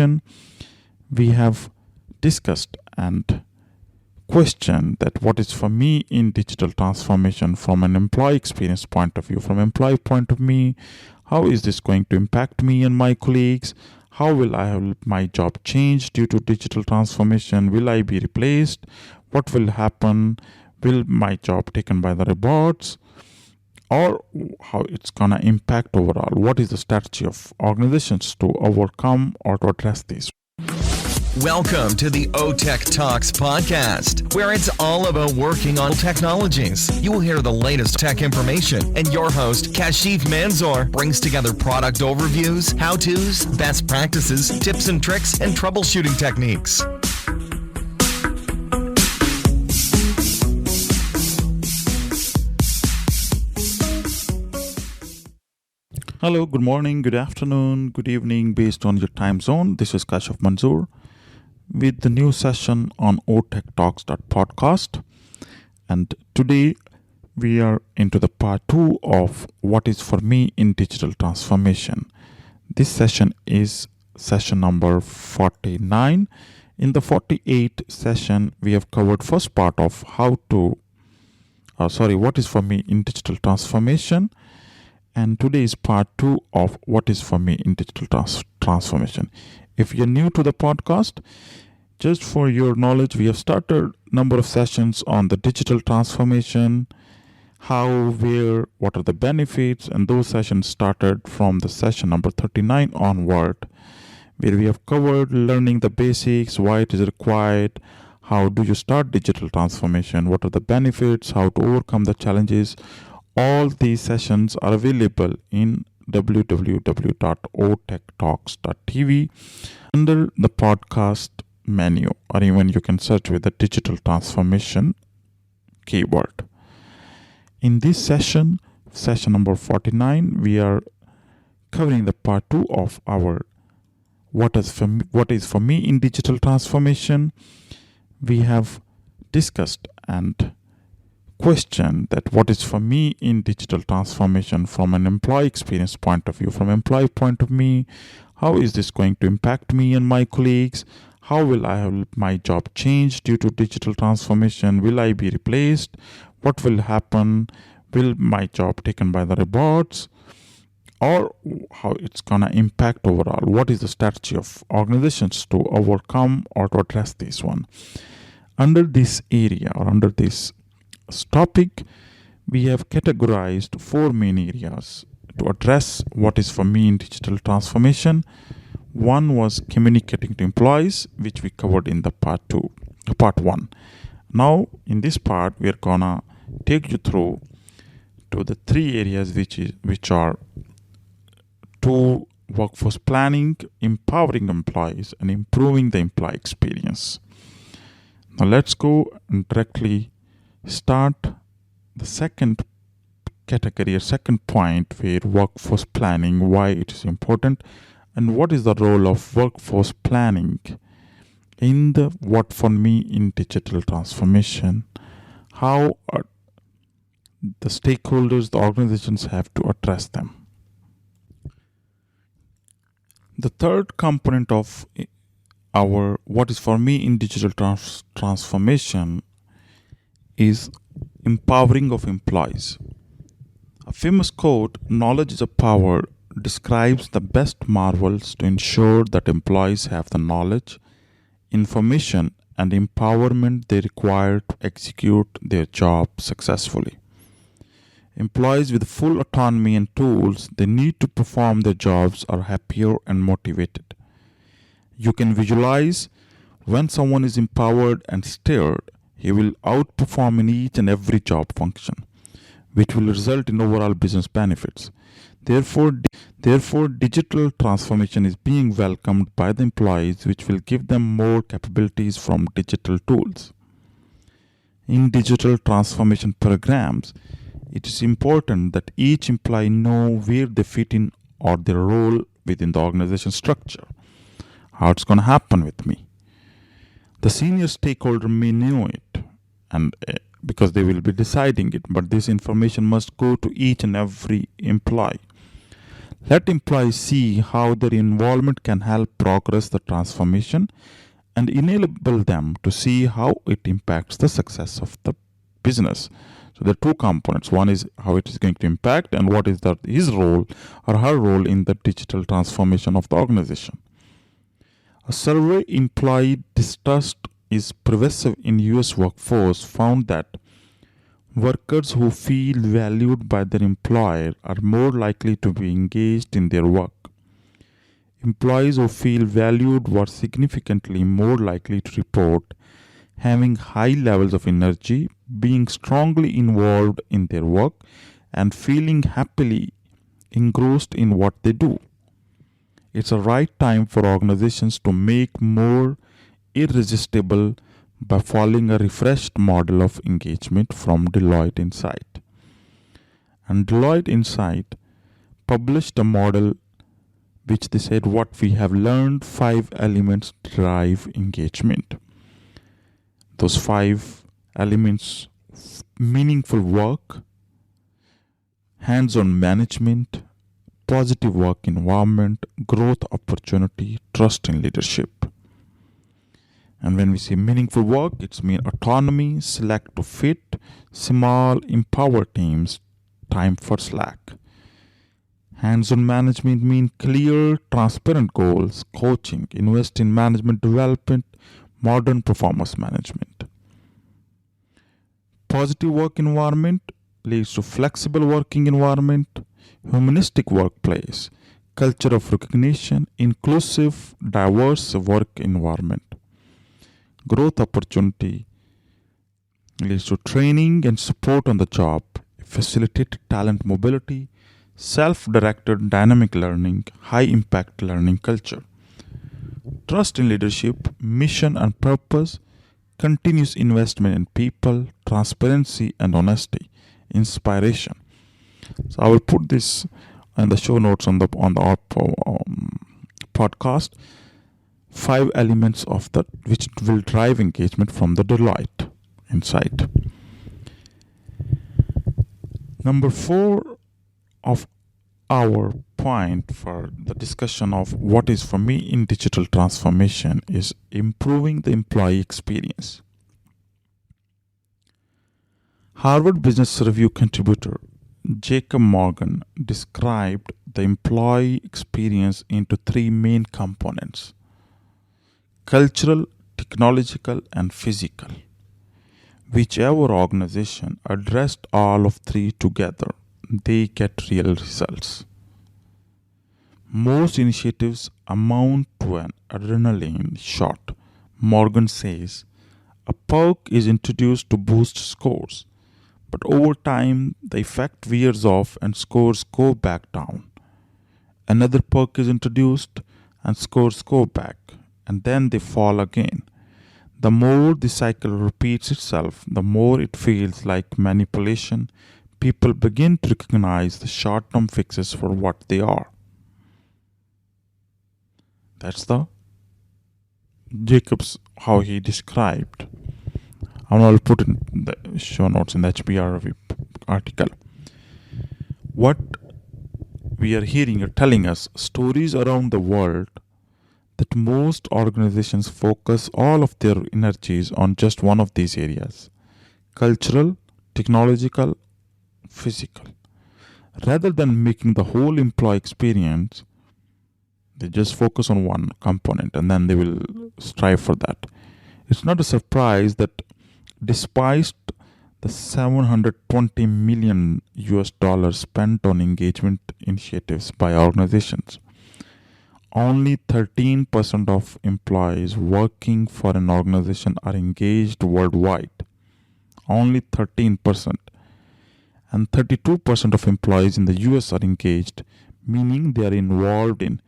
We have discussed and questioned that what is for me in digital transformation from an employee experience point of view, from employee point of view, how is this going to impact me and my colleagues? How will I have my job change due to digital transformation? Will I be replaced? What will happen? Will my job taken by the robots? Or how it's gonna impact overall? What is the strategy of organizations to overcome or to address these? Welcome to the OTech Talks podcast, where it's all about working on technologies. You will hear the latest tech information, and your host, Kashif Manzoor, brings together product overviews, how-tos, best practices, tips and tricks, and troubleshooting techniques. Hello, good morning, good afternoon, good evening, based on your time zone. This is Kashif Manzoor with the new session on otechtalks.podcast. And today we are into the part 2 of what is for me in digital transformation. This session is session number 49. In the 48th session, we have covered first part of what is for me in digital transformation. And today is part 2 of what is for me in digital transformation. If you're new to the podcast, just for your knowledge, we have started a number of sessions on the digital transformation, how, where, what are the benefits, and those sessions started from the session number 39 onward, where we have covered learning the basics, why it is required, how do you start digital transformation, what are the benefits, how to overcome the challenges. All these sessions are available in www.otechtalks.tv under the podcast menu, or even you can search with the digital transformation keyword. In this session number 49, we are covering the part 2 of our what is for me in digital transformation. We have discussed and question that what is for me in digital transformation from an employee experience point of view, from employee point of view, how is this going to impact me and my colleagues? How will I have my job change due to digital transformation? Will I be replaced? What will happen? Will my job taken by the robots? Or how it's gonna impact overall? What is the strategy of organizations to overcome or to address this one? Under this area or under this topic, we have categorized 4 main areas to address what is for me in digital transformation. One was communicating to employees, which we covered in the part 1. Now, in this part, we are gonna take you through to the 3 areas which are to workforce planning, empowering employees, and improving the employee experience. Now, let's go and directly start the second category or second point, where workforce planning, why it is important, and what is the role of workforce planning in the what for me in digital transformation, how the stakeholders, the organizations have to address them. The third component of our what is for me in digital transformation is empowering of employees. A famous quote, "Knowledge is a power," describes the best marvels to ensure that employees have the knowledge, information, and empowerment they require to execute their job successfully. Employees with full autonomy and tools they need to perform their jobs are happier and motivated. You can visualize when someone is empowered and steered, he will outperform in each and every job function, which will result in overall business benefits. Therefore, digital transformation is being welcomed by the employees, which will give them more capabilities from digital tools. In digital transformation programs, it is important that each employee know where they fit in or their role within the organization structure. How it's going to happen with me. The senior stakeholder may know it, and because they will be deciding it, but this information must go to each and every employee. Let employees see how their involvement can help progress the transformation and enable them to see how it impacts the success of the business. So there are two components. One is how it is going to impact and what is his role or her role in the digital transformation of the organization. A survey employee distrust is pervasive in US workforce found that workers who feel valued by their employer are more likely to be engaged in their work. Employees who feel valued were significantly more likely to report having high levels of energy, being strongly involved in their work, and feeling happily engrossed in what they do. It's a right time for organizations to make more irresistible by following a refreshed model of engagement from Deloitte Insight. And Deloitte Insight published a model which they said what we have learned 5 elements drive engagement. Those 5 elements: meaningful work, hands-on management, positive work environment, growth opportunity, trust in leadership. And when we say meaningful work, it's mean autonomy, select to fit, small, empower teams, time for slack. Hands-on management mean clear, transparent goals, coaching, invest in management development, modern performance management. Positive work environment leads to flexible working environment, humanistic workplace, culture of recognition, inclusive, diverse work environment. Growth opportunity leads to training and support on the job, facilitated talent mobility, self-directed dynamic learning, high-impact learning culture. Trust in leadership, mission and purpose, continuous investment in people, transparency and honesty, inspiration. So I will put this in the show notes on the podcast. 5 elements of that which will drive engagement from the Deloitte Insight. Number 4 of our point for the discussion of what is for me in digital transformation is improving the employee experience. Harvard Business Review contributor Jacob Morgan described the employee experience into 3 main components: cultural, technological, and physical. Whichever organization addressed all of 3 together, they get real results. Most initiatives amount to an adrenaline shot. Morgan says a perk is introduced to boost scores, but over time the effect wears off and scores go back down. Another perk is introduced and scores go back, and then they fall again. The more the cycle repeats itself, the more it feels like manipulation. People begin to recognize the short-term fixes for what they are. That's the Jacobs, how he described. And I'll put in the show notes in the HBR article. What we are hearing are telling us stories around the world that most organizations focus all of their energies on just one of these areas: cultural, technological, physical. Rather than making the whole employee experience, they just focus on one component and then they will strive for that. It's not a surprise that despite the $720 million spent on engagement initiatives by organizations, only 13% of employees working for an organization are engaged worldwide. Only 13%. And 32% of employees in the US are engaged, meaning they are involved in,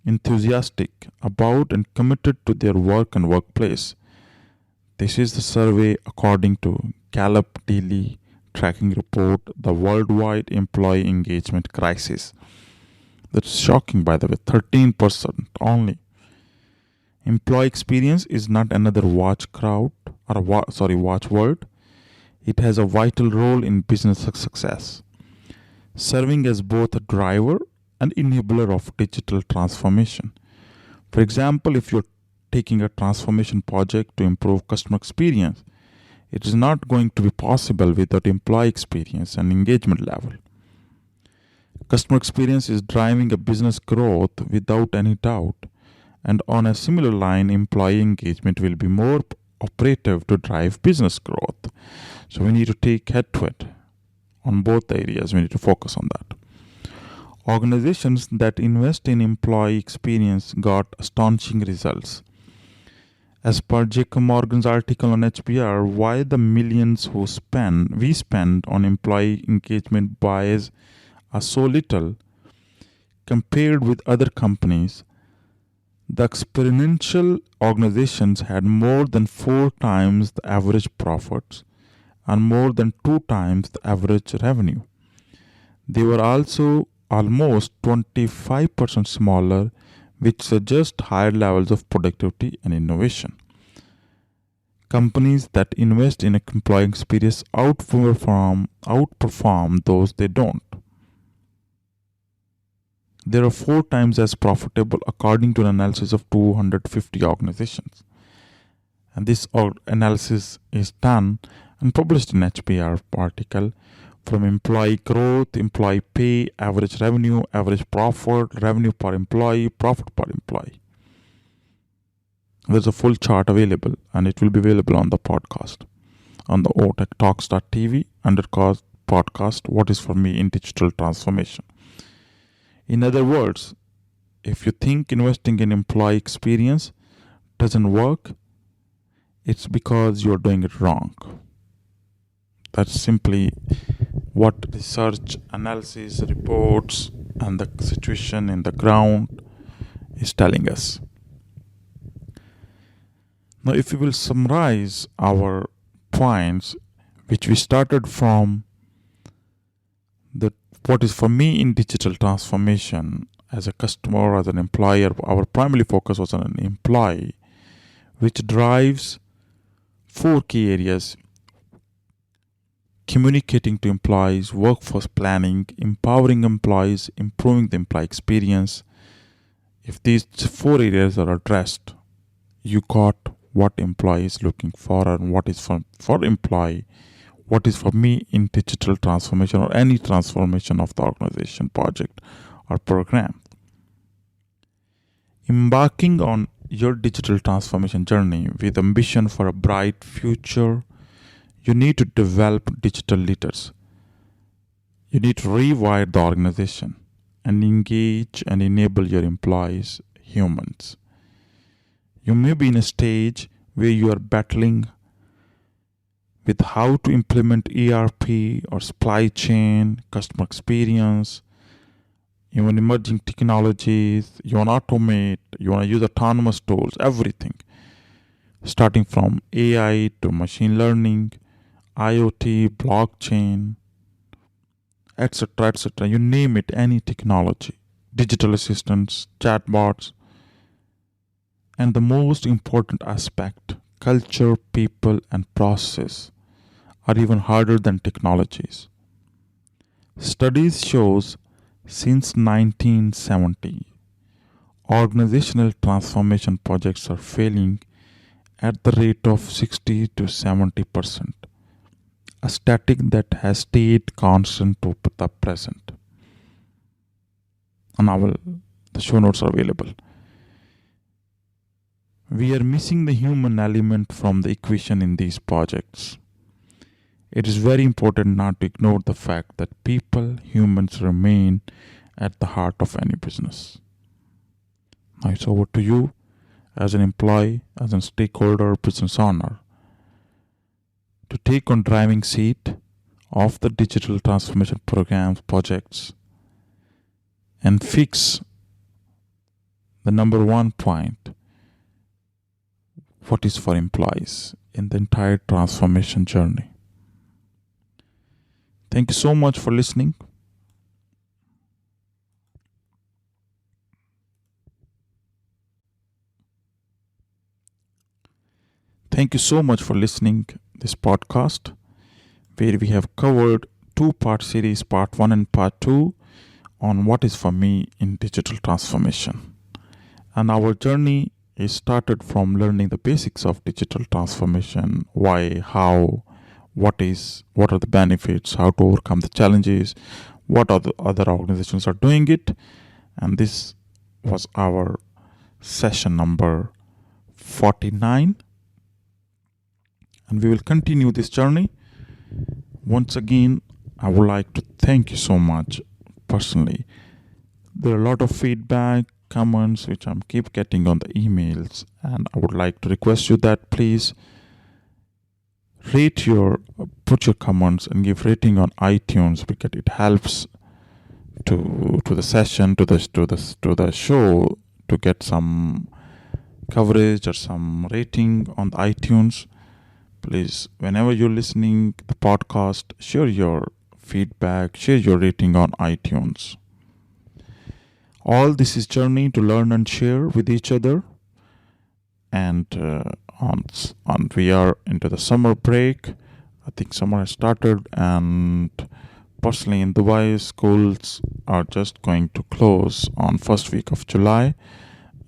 enthusiastic about, and committed to their work and workplace. This is the survey according to Gallup Daily Tracking Report, the Worldwide Employee Engagement Crisis. That's shocking, by the way. 13% only. Employee experience is not another watchword. It has a vital role in business success, serving as both a driver an enabler of digital transformation. For example, if you're taking a transformation project to improve customer experience, it is not going to be possible without employee experience and engagement level. Customer experience is driving a business growth without any doubt, and on a similar line, employee engagement will be more operative to drive business growth. So we need to take head to head on both areas. We need to focus on that. Organizations that invest in employee experience got astonishing results. As per Jacob Morgan's article on HBR, why the millions we spend on employee engagement buys are so little compared with other companies, the exponential organizations had more than 4 times the average profits and more than 2 times the average revenue. They were also almost 25% smaller, which suggests higher levels of productivity and innovation. Companies that invest in employee experience outperform those they don't. They are 4 times as profitable according to an analysis of 250 organizations. And this analysis is done and published in HBR article from employee growth, employee pay, average revenue, average profit, revenue per employee, profit per employee. There's a full chart available and it will be available on the podcast on the otechtalks.tv under podcast, What is for me in digital transformation. In other words, if you think investing in employee experience doesn't work, it's because you're doing it wrong. That's simply what research, analysis, reports, and the situation in the ground is telling us. Now, if we will summarize our points, which we started from what is for me in digital transformation as a customer, as an employer, our primary focus was on an employee, which drives 4 key areas: communicating to employees, workforce planning, empowering employees, improving the employee experience. If these 4 areas are addressed, you got what employee is looking for and what is for employee, what is for me in digital transformation or any transformation of the organization, project or program. Embarking on your digital transformation journey with ambition for a bright future, you need to develop digital leaders. You need to rewire the organization and engage and enable your employees, humans. You may be in a stage where you are battling with how to implement ERP or supply chain, customer experience, even emerging technologies. You want to automate, you want to use autonomous tools, everything. Starting from AI to machine learning, IoT, blockchain, etc., etc. You name it, any technology, digital assistants, chatbots. And the most important aspect, culture, people, and process, are even harder than technologies. Studies shows since 1970, organizational transformation projects are failing at the rate of 60 to 70%, a static that has stayed constant to the present. And the show notes are available. We are missing the human element from the equation in these projects. It is very important not to ignore the fact that humans remain at the heart of any business. Now it's over to you as an employee, as a stakeholder, business owner, to take on driving seat of the digital transformation programs, projects, and fix the number 1 point, what is for employees in the entire transformation journey. Thank you so much for listening. Thank you so much for listening this podcast, where we have covered 2-part series, part 1 and part 2, on what is for me in digital transformation. And our journey is started from learning the basics of digital transformation, why, how, what are the benefits, how to overcome the challenges, what are the other organizations are doing it. And this was our session number 49. And we will continue this journey. Once again, I would like to thank you so much personally. There are a lot of feedback, comments which I'm keep getting on the emails, and I would like to request you that please put your comments and give rating on iTunes, because it helps to the session, to the show, to get some coverage or some rating on the iTunes. Please, whenever you're listening the podcast, share your feedback, share your rating on iTunes. All this is journey to learn and share with each other. And we are into the summer break. I think summer has started, and personally in Dubai, schools are just going to close on first week of July,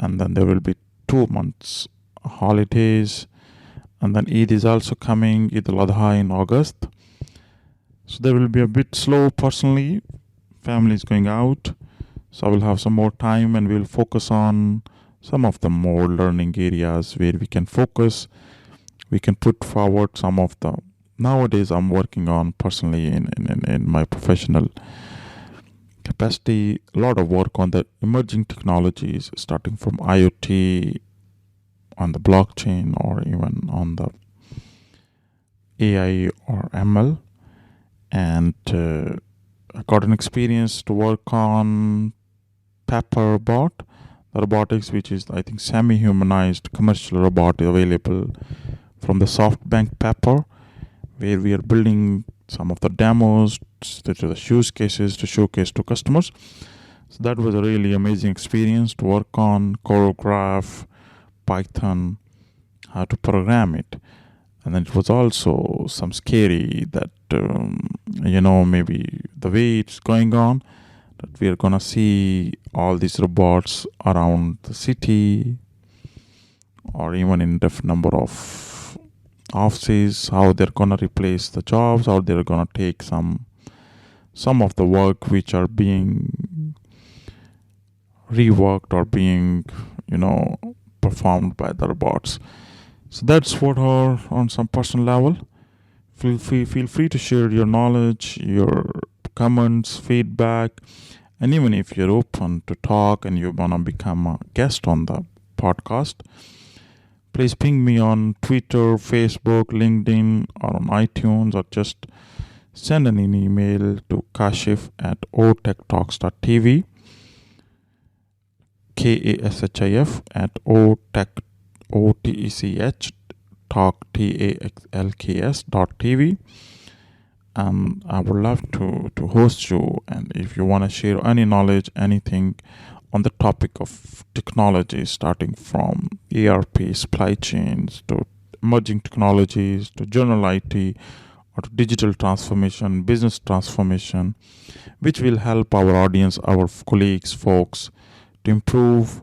and then there will be 2 months holidays, and then Eid is also coming, Eid al-Adha in August. So there will be a bit slow personally. Family is going out, so I will have some more time, and we'll focus on some of the more learning areas where we can focus. We can put forward some of the nowadays I'm working on personally in my professional capacity. A lot of work on the emerging technologies, starting from IoT, on the blockchain, or even on the AI or ML. And I got an experience to work on Pepperbot, the robotics, which is, I think, semi-humanized commercial robot available from the SoftBank Pepper, where we are building some of the demos to the use cases to showcase to customers. So that was a really amazing experience to work on Choreograph, Python, how to program it. And then it was also some scary that, maybe the way it's going on, that we are going to see all these robots around the city or even in different number of offices, how they're going to replace the jobs, how they're going to take some of the work which are being reworked or being, performed by the robots. So that's what are on some personal level. Feel free to share your knowledge, your comments, feedback, and even if you're open to talk and you want to become a guest on the podcast, please ping me on Twitter, Facebook, LinkedIn, or on iTunes, or just send an email to kashif@otechtalks.tv, KASHIF OTECH talks.tv. And I would love to host you, and if you want to share any knowledge, anything on the topic of technology, starting from ERP, supply chains, to emerging technologies, to general IT, or to digital transformation, business transformation, which will help our audience, our colleagues, folks, to improve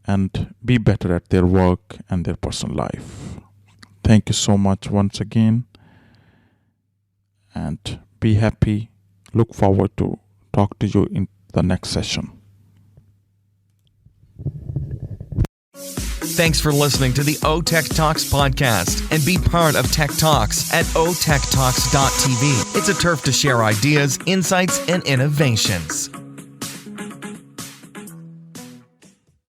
and be better at their work and their personal life. Thank you so much once again, and be happy. Look forward to talk to you in the next session. Thanks for listening to the OTech Talks podcast, and be part of Tech Talks at otechtalks.tv. It's a turf to share ideas, insights, and innovations.